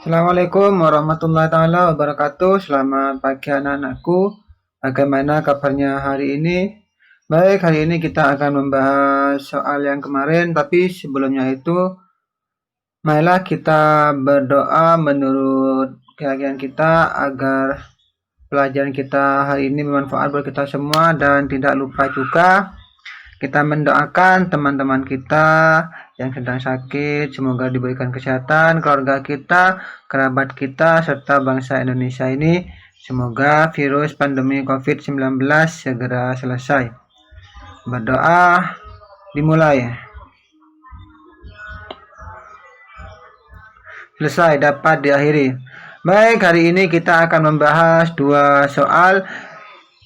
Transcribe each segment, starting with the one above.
Assalamualaikum warahmatullahi taala wabarakatuh. Selamat pagi anak-anakku. Bagaimana kabarnya hari ini? Baik, hari ini kita akan membahas soal yang kemarin, tapi sebelumnya itu marilah kita berdoa menurut keyakinan kita agar pelajaran kita hari ini bermanfaat buat kita semua, dan tidak lupa juga kita mendoakan teman-teman kita yang sedang sakit, semoga diberikan kesehatan, keluarga kita, kerabat kita, serta bangsa Indonesia ini. Semoga virus pandemi COVID-19 segera selesai. Berdoa dimulai. Selesai, dapat diakhiri. Baik, hari ini kita akan membahas dua soal.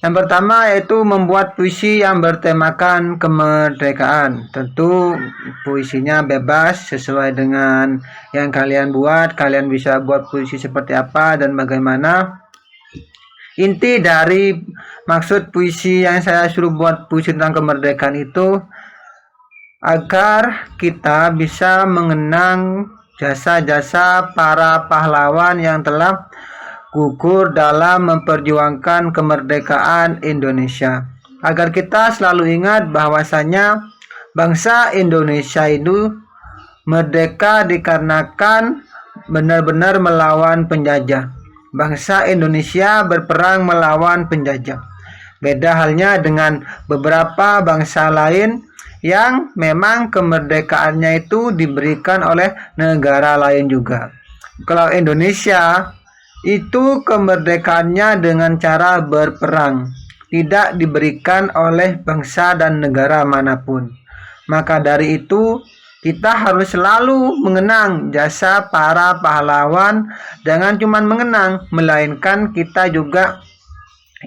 Yang pertama yaitu membuat puisi yang bertemakan kemerdekaan. Tentu puisinya bebas sesuai dengan yang kalian buat. Kalian bisa buat puisi seperti apa dan bagaimana. Inti dari maksud puisi yang saya suruh buat puisi tentang kemerdekaan itu agar kita bisa mengenang jasa-jasa para pahlawan yang telah gugur dalam memperjuangkan kemerdekaan Indonesia. Agar kita selalu ingat bahwasanya bangsa Indonesia itu merdeka dikarenakan benar-benar melawan penjajah. Bangsa Indonesia berperang melawan penjajah. Beda halnya dengan beberapa bangsa lain yang memang kemerdekaannya itu diberikan oleh negara lain juga. Kalau Indonesia itu kemerdekaannya dengan cara berperang, tidak diberikan oleh bangsa dan negara manapun. Maka dari itu, kita harus selalu mengenang jasa para pahlawan. Jangan cuma mengenang, melainkan kita juga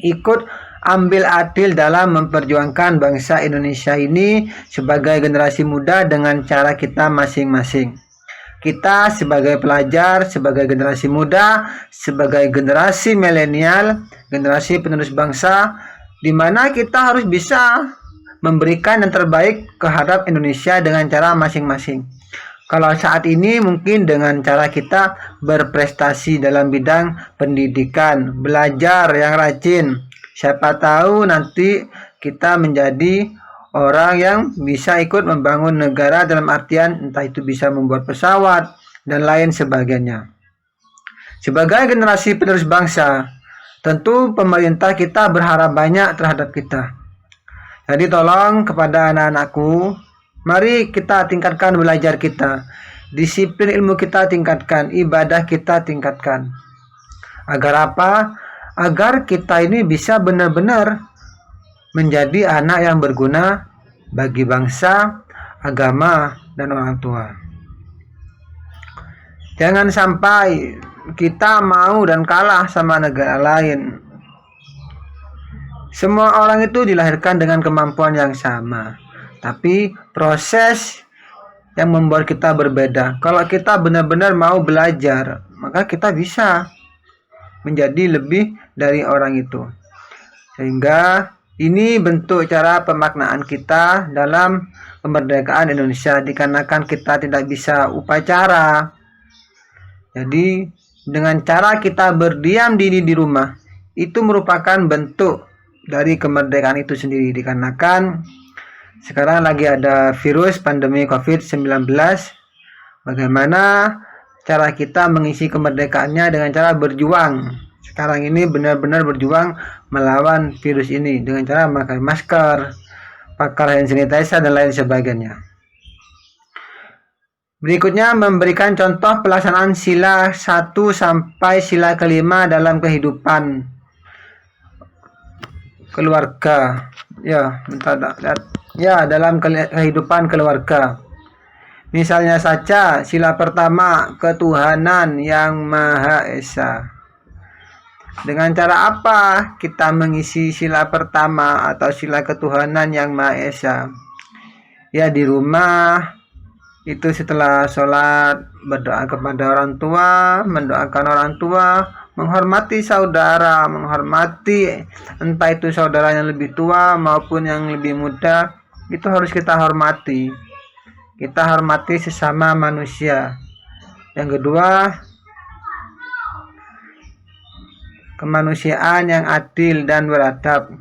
ikut ambil andil dalam memperjuangkan bangsa Indonesia ini sebagai generasi muda dengan cara kita masing-masing. Kita sebagai pelajar, sebagai generasi muda, sebagai generasi milenial, generasi penerus bangsa, di mana kita harus bisa memberikan yang terbaik terhadap Indonesia dengan cara masing-masing. Kalau saat ini mungkin dengan cara kita berprestasi dalam bidang pendidikan, belajar yang rajin. Siapa tahu nanti kita menjadi orang yang bisa ikut membangun negara, dalam artian entah itu bisa membuat pesawat dan lain sebagainya. Sebagai generasi penerus bangsa, tentu pemerintah kita berharap banyak terhadap kita. Jadi tolong kepada anak-anakku, mari kita tingkatkan belajar kita, disiplin ilmu kita tingkatkan, ibadah kita tingkatkan. Agar apa? Agar kita ini bisa benar-benar menjadi anak yang berguna bagi bangsa, agama, dan orang tua. Jangan sampai kita mau dan kalah sama negara lain. Semua orang itu dilahirkan dengan kemampuan yang sama, tapi proses yang membuat kita berbeda. Kalau kita benar-benar mau belajar, maka kita bisa menjadi lebih dari orang itu. Sehingga ini bentuk cara pemaknaan kita dalam kemerdekaan Indonesia, dikarenakan kita tidak bisa upacara. Jadi dengan cara kita berdiam diri di rumah, itu merupakan bentuk dari kemerdekaan itu sendiri, dikarenakan sekarang lagi ada virus pandemi COVID-19. Bagaimana cara kita mengisi kemerdekaannya? Dengan cara berjuang. Sekarang ini benar-benar berjuang melawan virus ini dengan cara memakai masker, pakai hand sanitizer, dan lain sebagainya. Berikutnya memberikan contoh pelaksanaan sila 1 sampai sila kelima dalam kehidupan keluarga. Dalam kehidupan keluarga. Misalnya saja sila pertama, ketuhanan yang Maha Esa. Dengan cara apa kita mengisi sila pertama atau sila ketuhanan yang Maha Esa? Ya, di rumah itu setelah sholat berdoa kepada orang tua, mendoakan orang tua, menghormati saudara, menghormati entah itu saudara yang lebih tua maupun yang lebih muda, itu harus kita hormati. Kita hormati sesama manusia. Yang kedua, kemanusiaan yang adil dan beradab.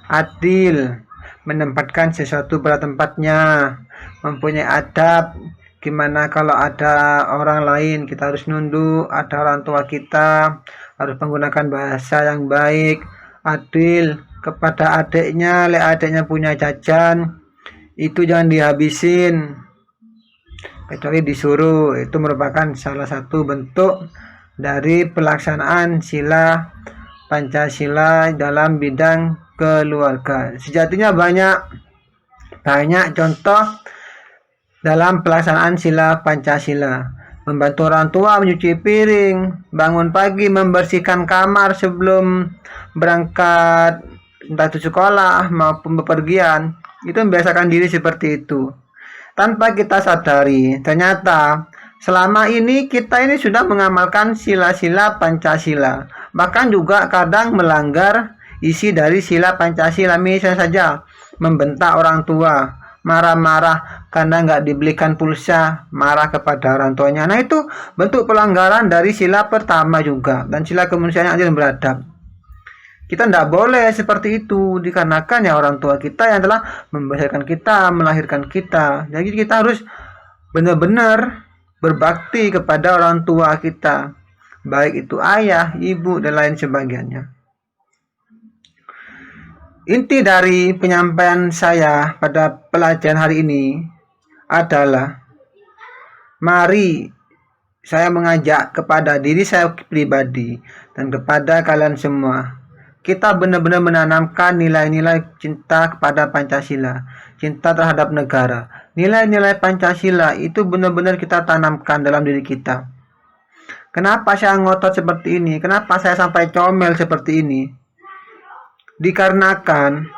Adil, menempatkan sesuatu pada tempatnya, mempunyai adab. Gimana kalau ada orang lain, kita harus nunduk, ada orang tua kita, harus menggunakan bahasa yang baik. Adil kepada adiknya, adiknya punya jajan, itu jangan dihabisin, kecuali disuruh. Itu merupakan salah satu bentuk dari pelaksanaan sila Pancasila dalam bidang keluarga. Sejatinya banyak contoh dalam pelaksanaan sila Pancasila. Membantu orang tua mencuci piring, bangun pagi membersihkan kamar sebelum berangkat entah itu sekolah maupun bepergian. Itu membiasakan diri seperti itu. Tanpa kita sadari, ternyata selama ini kita ini sudah mengamalkan sila-sila Pancasila. Bahkan juga kadang melanggar isi dari sila Pancasila. Misalnya saja membentak orang tua, marah-marah karena nggak dibelikan pulsa, marah kepada orang tuanya. Nah, itu bentuk pelanggaran dari sila pertama juga, dan sila kemanusiaan yang adil dan beradab. Kita tidak boleh seperti itu, dikarenakan ya orang tua kita yang telah membesarkan kita, melahirkan kita. Jadi kita harus benar-benar berbakti kepada orang tua kita, baik itu ayah, ibu, dan lain sebagainya. Inti dari penyampaian saya pada pelajaran hari ini adalah, mari saya mengajak kepada diri saya pribadi dan kepada kalian semua, kita benar-benar menanamkan nilai-nilai cinta kepada Pancasila, cinta terhadap negara. Nilai-nilai Pancasila itu benar-benar kita tanamkan dalam diri kita. Kenapa saya ngotot seperti ini? Kenapa saya sampai comel seperti ini? Dikarenakan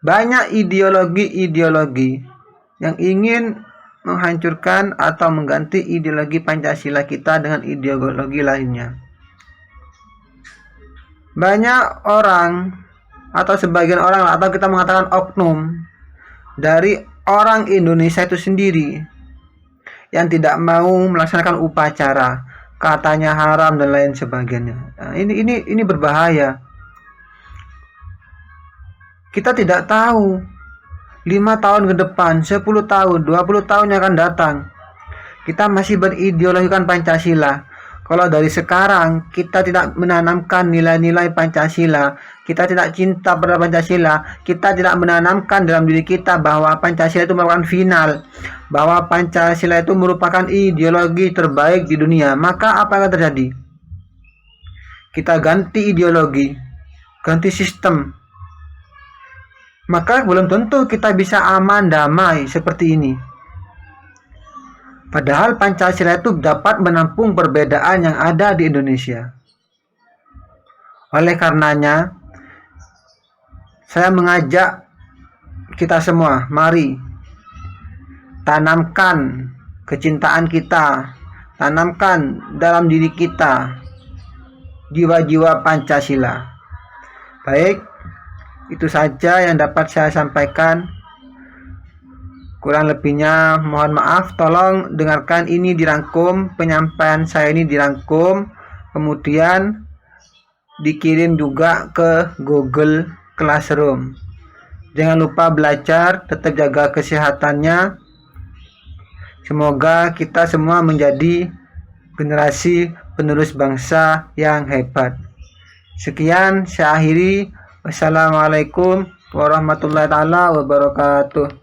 banyak ideologi-ideologi yang ingin menghancurkan atau mengganti ideologi Pancasila kita dengan ideologi lainnya. Banyak orang atau sebagian orang, atau kita mengatakan oknum dari orang Indonesia itu sendiri yang tidak mau melaksanakan upacara, katanya haram dan lain sebagainya. Nah, ini berbahaya. Kita tidak tahu 5 tahun ke depan, 10 tahun, 20 tahun yang akan datang, kita masih berideologikan Pancasila. Kalau dari sekarang kita tidak menanamkan nilai-nilai Pancasila, kita tidak cinta pada Pancasila, kita tidak menanamkan dalam diri kita bahwa Pancasila itu merupakan final, bahwa Pancasila itu merupakan ideologi terbaik di dunia, maka apa yang akan terjadi? Kita ganti ideologi, ganti sistem, maka belum tentu kita bisa aman damai seperti ini. Padahal Pancasila itu dapat menampung perbedaan yang ada di Indonesia. Oleh karenanya, saya mengajak kita semua, mari tanamkan kecintaan kita, tanamkan dalam diri kita jiwa-jiwa Pancasila. Baik, itu saja yang dapat saya sampaikan. Kurang lebihnya mohon maaf. Tolong dengarkan ini dirangkum, penyampaian saya ini dirangkum, kemudian dikirim juga ke Google Classroom. Jangan lupa belajar, tetap jaga kesehatannya. Semoga kita semua menjadi generasi penerus bangsa yang hebat. Sekian, saya akhiri. Wassalamualaikum warahmatullahi wabarakatuh.